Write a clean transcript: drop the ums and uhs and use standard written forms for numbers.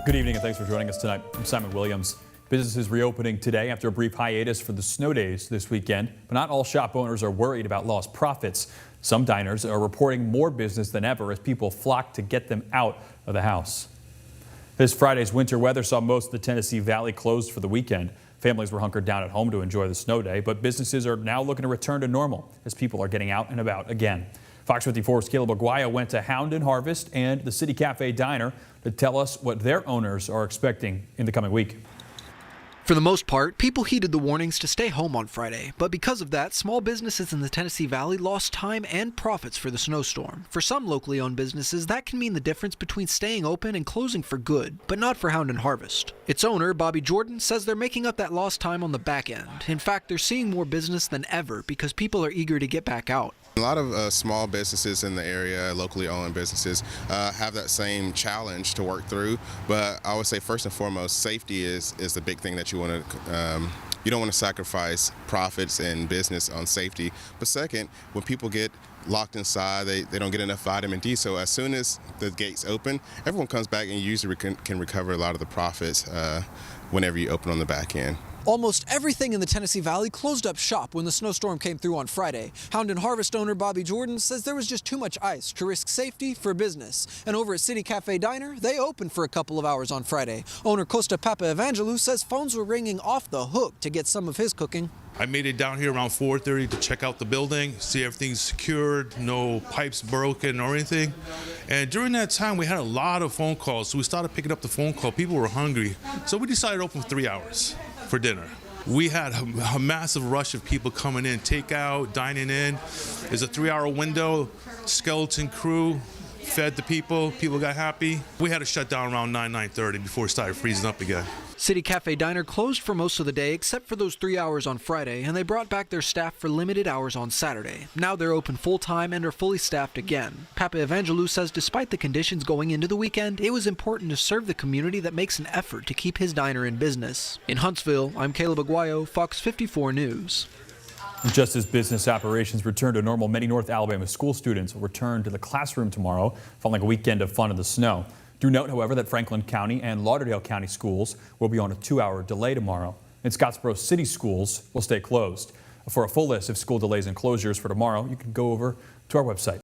Good evening and thanks for joining us tonight. I'm Simon Williams. Businesses reopening today after a brief hiatus for the snow days this weekend, but not all shop owners are worried about lost profits. Some diners are reporting more business than ever as people flock to get them out of the house. This Friday's winter weather saw most of the Tennessee Valley closed for the weekend. Families were hunkered down at home to enjoy the snow day, but businesses are now looking to return to normal as people are getting out and about again. Fox 54's Caleb Aguayo went to Hound and Harvest and the City Cafe Diner to tell us what their owners are expecting in the coming week. For the most part, people heeded the warnings to stay home on Friday, but because of that, small businesses in the Tennessee Valley lost time and profits for the snowstorm. For some locally owned businesses, that can mean the difference between staying open and closing for good, but not for Hound and Harvest. Its owner, Bobby Jordan, says they're making up that lost time on the back end. In fact, they're seeing more business than ever because people are eager to get back out. A lot of small businesses in the area, locally owned businesses, have that same challenge to work through. But I would say first and foremost, safety is the big thing that you want to. You don't want to sacrifice profits and business on safety. But second, when people get locked inside, they don't get enough vitamin D. So as soon as the gates open, everyone comes back and you usually can recover a lot of the profits whenever you open on the back end. Almost everything in the Tennessee Valley closed up shop when the snowstorm came through on Friday. Hound and Harvest owner Bobby Jordan says there was just too much ice to risk safety for business. And over at City Cafe Diner, they opened for a couple of hours on Friday. Owner Costa Papa Evangelou says phones were ringing off the hook to get some of his cooking. I made it down here around 4:30 to check out the building, see everything's secured, no pipes broken or anything. And during that time, we had a lot of phone calls, so we started picking up the phone call. People were hungry, so we decided to open for 3 hours for dinner. We had a massive rush of people coming in, takeout, dining in. It's a 3-hour window, skeleton crew, fed the people got happy. We had to shut down around 9:30 before it started freezing up again. City Cafe Diner closed for most of the day except for those 3 hours on Friday, and they brought back their staff for limited hours on Saturday. Now they're open full-time and are fully staffed again. Papa Evangelou says despite the conditions going into the weekend, it was important to serve the community that makes an effort to keep his diner in business. In Huntsville, I'm Caleb Aguayo, Fox 54 News. Just as business operations return to normal, many North Alabama school students will return to the classroom tomorrow following a weekend of fun in the snow. Do note, however, that Franklin County and Lauderdale County schools will be on a 2-hour delay tomorrow, and Scottsboro City schools will stay closed. For a full list of school delays and closures for tomorrow, you can go over to our website.